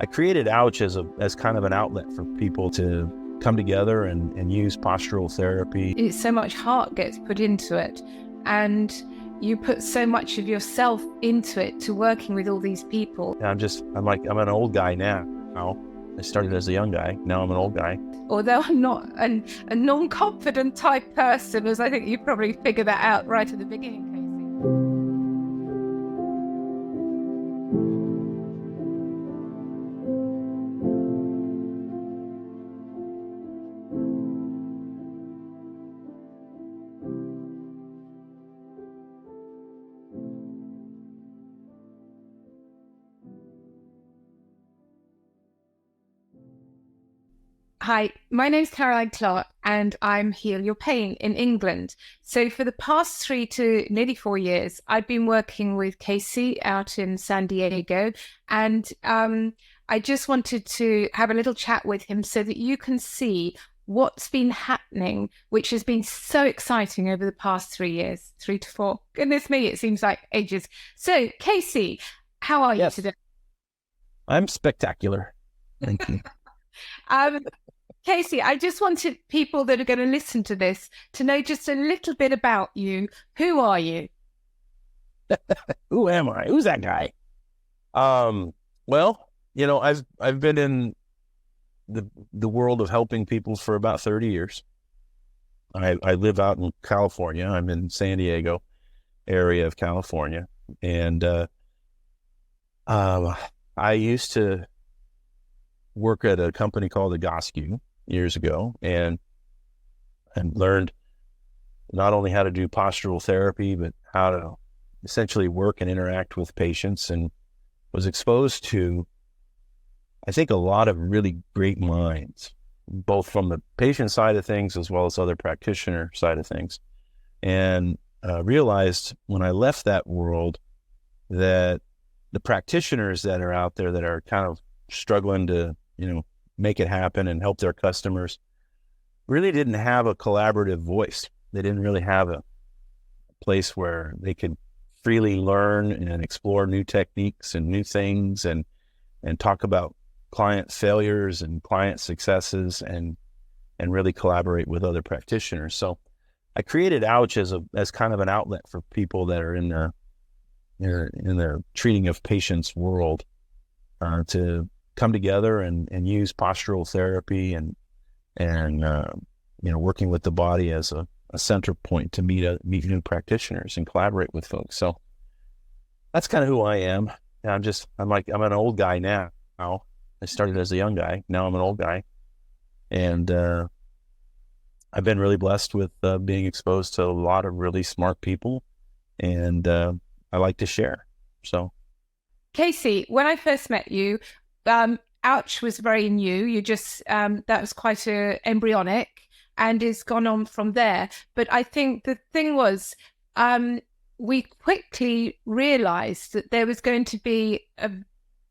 I created Ouch as kind of an outlet for people to come together and use postural therapy. So much heart gets put into it, and you put so much of yourself into it, to working with all these people. I'm an old guy now. I started as a young guy. Now I'm an old guy. Although I'm not a non-confident type person, as I think you probably figured that out right at the beginning, Casey. Hi, my name's Clarke, and I'm Heal Your Pain in England. So for the past 3 to nearly 4 years, I've been working with Casey out in San Diego, and I just wanted to have a little chat with him so that you can see what's been happening, which has been so exciting over the past 3 years, 3 to 4. Goodness me, it seems like ages. So Casey, how are you today? I'm spectacular. Thank you. Casey, I just wanted people that are going to listen to this to know just a little bit about you. Who are you? Who am I? Who's that guy? Well, I've been in the world of helping people for about 30 years. I live out in California. I'm in San Diego area of California. And I used to work at a company called Agoscu years ago, and learned not only how to do postural therapy, but how to essentially work and interact with patients, and was exposed to, I think, a lot of really great minds, both from the patient side of things as well as other practitioner side of things. And realized when I left that world that the practitioners that are out there that are kind of struggling to make it happen and help their customers really didn't have a collaborative voice. They didn't really have a place where they could freely learn and explore new techniques and new things, and talk about client failures and client successes, and really collaborate with other practitioners. So I created Ouch as kind of an outlet for people that are in their treating of patients world, to come together and use postural therapy and working with the body as a center point to meet new practitioners and collaborate with folks. So that's kind of who I am. I'm an old guy now. I started as a young guy. Now I'm an old guy, and I've been really blessed with being exposed to a lot of really smart people, and I like to share. So, Casey, when I first met you, Ouch was very new. You just that was quite embryonic, and it's gone on from there. But I think the thing was, we quickly realized that there was going to be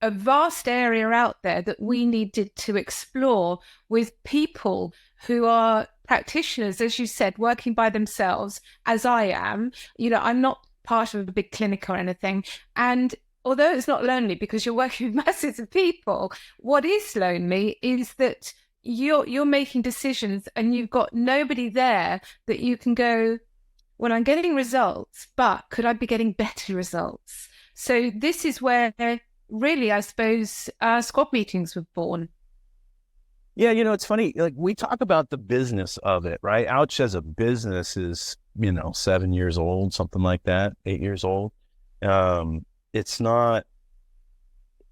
a vast area out there that we needed to explore with people who are practitioners, as you said, working by themselves, as I am. I'm not part of a big clinic or anything, and although it's not lonely because you're working with masses of people, what is lonely is that you're making decisions and you've got nobody there that you can go, well, I'm getting results, but could I be getting better results? So this is where really, I suppose, squad meetings were born. Yeah, it's funny. Like, we talk about the business of it, right? Ouch as a business is, 7 years old, something like that, 8 years old. It's not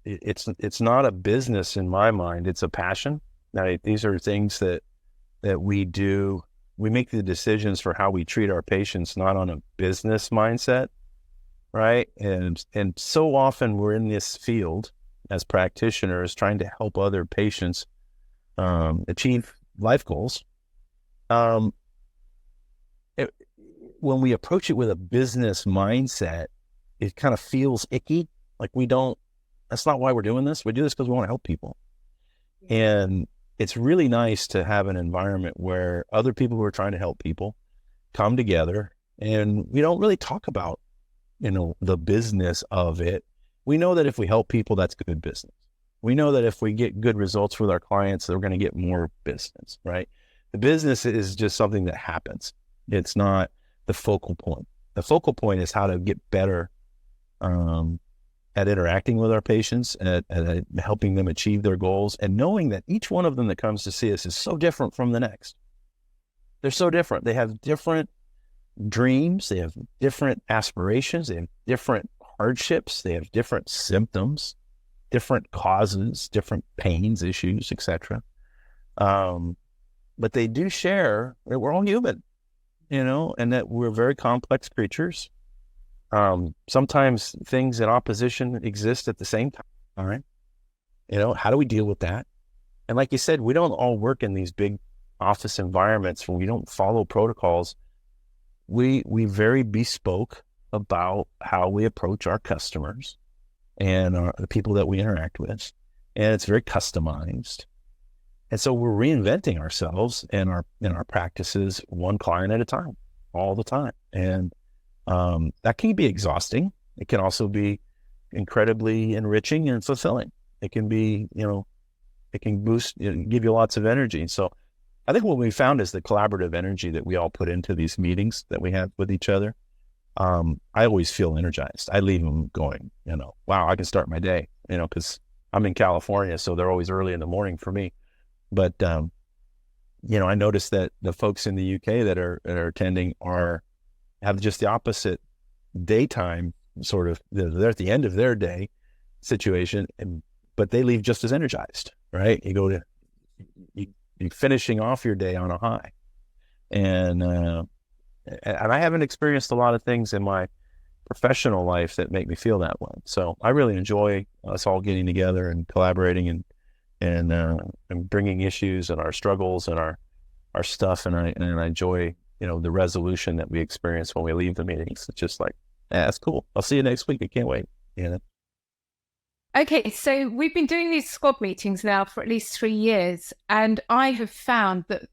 a business in my mind. It's a passion. Now, these are things that we do. We make the decisions for how we treat our patients, not on a business mindset, right? And so often we're in this field as practitioners trying to help other patients achieve life goals. When we approach it with a business mindset, it kind of feels icky. Like that's not why we're doing this. We do this because we want to help people. And it's really nice to have an environment where other people who are trying to help people come together, and we don't really talk about, the business of it. We know that if we help people, that's good business. We know that if we get good results with our clients, they're going to get more business, right? The business is just something that happens. It's not the focal point. The focal point is how to get better at interacting with our patients, at helping them achieve their goals, and knowing that each one of them that comes to see us is so different from the next. They're so different. They have different dreams. They have different aspirations. They have different hardships. They have different symptoms, different causes, different pains, issues, etc. But they do share that we're all human, and that we're very complex creatures. Sometimes things in opposition exist at the same time. All right. How do we deal with that? And like you said, we don't all work in these big office environments where we don't follow protocols. We very bespoke about how we approach our customers and the people that we interact with. And it's very customized. And so we're reinventing ourselves and our practices one client at a time, all the time. And that can be exhausting. It can also be incredibly enriching and fulfilling. It can be, it can boost, give you lots of energy. So I think what we found is the collaborative energy that we all put into these meetings that we have with each other. I always feel energized. I leave them going, wow, I can start my day, because I'm in California, so they're always early in the morning for me. But, I noticed that the folks in the UK that are attending have just the opposite daytime sort of, they're at the end of their day situation, but they leave just as energized, right? You're finishing off your day on a high. And I haven't experienced a lot of things in my professional life that make me feel that way. So I really enjoy us all getting together and collaborating and bringing issues and our struggles and our stuff. And I enjoy, the resolution that we experience when we leave the meetings. It's just like, that's cool. I'll see you next week. I can't wait. Okay, so we've been doing these squad meetings now for at least 3 years, and I have found that,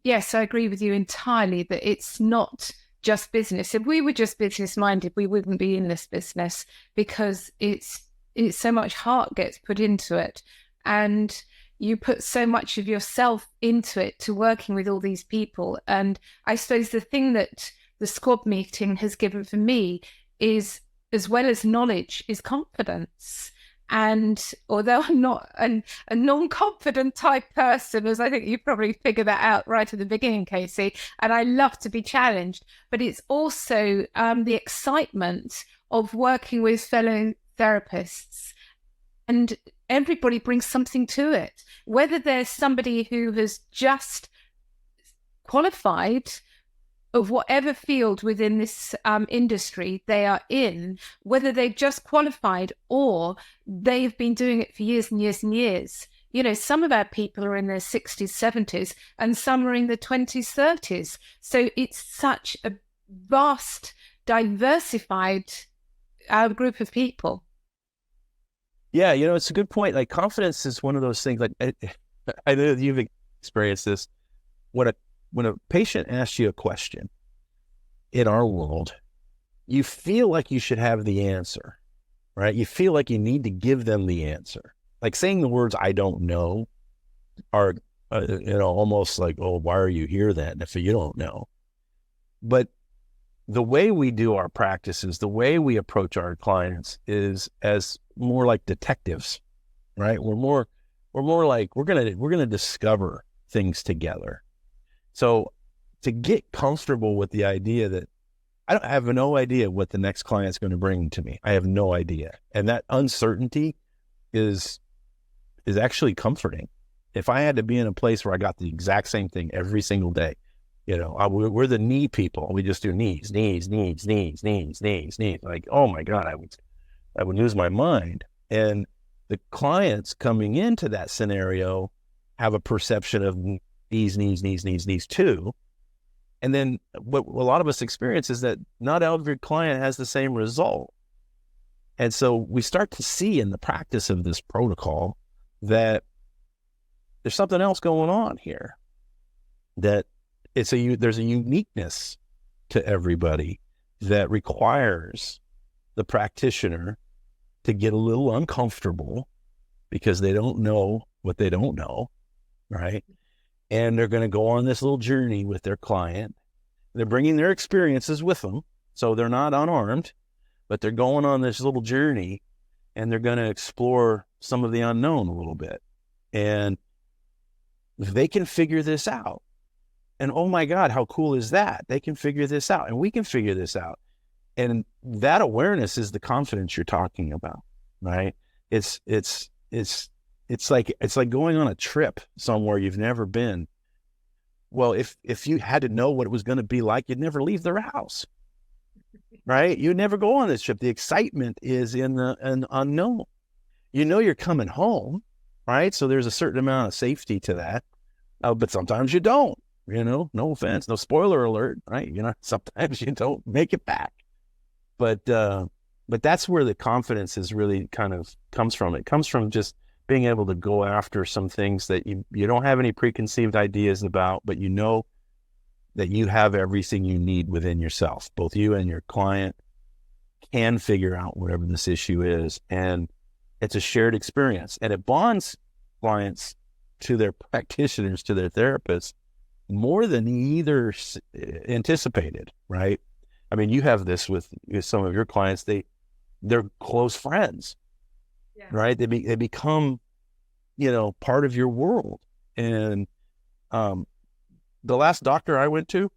yes, I agree with you entirely that it's not just business. If we were just business-minded, we wouldn't be in this business, because it's so much heart gets put into it, and you put so much of yourself into it, to working with all these people. And I suppose the thing that the squad meeting has given for me is, as well as knowledge, is confidence. And although I'm not a non-confident type person, as I think you probably figured that out right at the beginning, Casey, and I love to be challenged, but it's also the excitement of working with fellow therapists. And everybody brings something to it, whether there's somebody who has just qualified of whatever field within this industry they are in, whether they've just qualified or they've been doing it for years and years and years. Some of our people are in their 60s, 70s, and some are in their 20s, 30s. So it's such a vast, diversified group of people. Yeah, it's a good point. Like, confidence is one of those things. Like, I know you've experienced this. When a patient asks you a question in our world, you feel like you should have the answer, right? You feel like you need to give them the answer. Like, saying the words "I don't know" are, almost like, "Oh, why are you here then if you don't know?" But the way we do our practices, the way we approach our clients, is as more like detectives, right? We're more like we're gonna discover things together. So to get comfortable with the idea that I have no idea what the next client's going to bring to me, I have no idea, and that uncertainty is actually comforting. If I had to be in a place where I got the exact same thing every single day, we're the knee people. We just do knees. Like, oh my God, I would lose my mind. And the clients coming into that scenario have a perception of knees too. And then what a lot of us experience is that not every client has the same result. And so we start to see in the practice of this protocol that there's something else going on here, that there's a uniqueness to everybody that requires the practitioner to get a little uncomfortable because they don't know what they don't know, right? And they're going to go on this little journey with their client. They're bringing their experiences with them. So they're not unarmed, but they're going on this little journey, and they're going to explore some of the unknown a little bit. And if they can figure this out, and oh my God, how cool is that? They can figure this out, and we can figure this out. And that awareness is the confidence you're talking about, right? It's like going on a trip somewhere you've never been. Well, if you had to know what it was going to be like, you'd never leave their house, right? You'd never go on this trip. The excitement is in the unknown. You know you're coming home, right? So there's a certain amount of safety to that. But sometimes you don't, no offense, no spoiler alert, right? Sometimes you don't make it back. But that's where the confidence is really kind of comes from. It comes from just being able to go after some things that you don't have any preconceived ideas about, but you know that you have everything you need within yourself. Both you and your client can figure out whatever this issue is. And it's a shared experience. And it bonds clients to their practitioners, to their therapists, more than either anticipated, right? I mean, you have this with some of your clients. They're close friends, yeah. Right? They become, part of your world. And the last doctor I went to,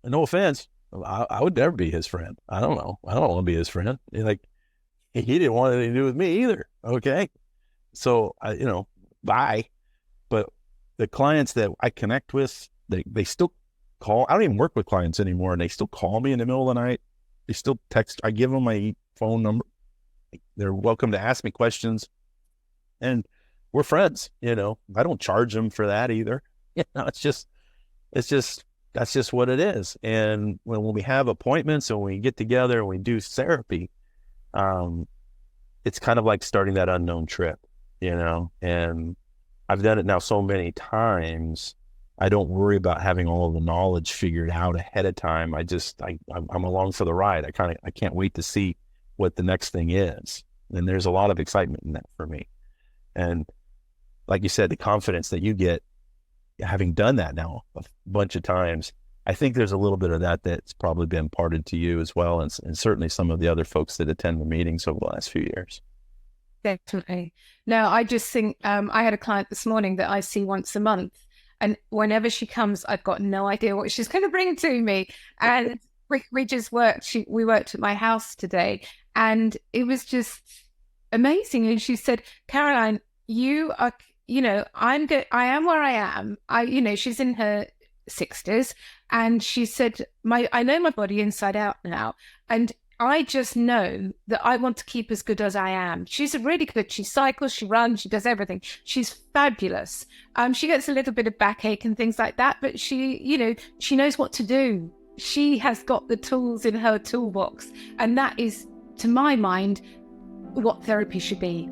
no offense, I would never be his friend. I don't know. I don't want to be his friend. He didn't want anything to do with me either. Okay. So, bye. But the clients that I connect with, they still call. I don't even work with clients anymore, and they still call me in the middle of the night. They still text. I give them my phone number. They're welcome to ask me questions, and we're friends. I don't charge them for that either. It's just that's just what it is. And when we have appointments and we get together and we do therapy, it's kind of like starting that unknown trip, and I've done it now so many times. I don't worry about having all of the knowledge figured out ahead of time. I'm along for the ride. I can't wait to see what the next thing is. And there's a lot of excitement in that for me. And like you said, the confidence that you get having done that now a bunch of times, I think there's a little bit of that's probably been imparted to you as well. And certainly some of the other folks that attend the meetings over the last few years. Definitely. No, I just think I had a client this morning that I see once a month. And whenever she comes, I've got no idea what she's going to bring to me. And we just worked. We worked at my house today, and it was just amazing. And she said, "Caroline, you are, I'm good. I am where I am. She's in her 60s, and she said, I know my body inside out now, and I just know that I want to keep as good as I am." She's really good. She cycles, she runs, she does everything. She's fabulous. She gets a little bit of backache and things like that, but she knows what to do. She has got the tools in her toolbox. And that is, to my mind, what therapy should be.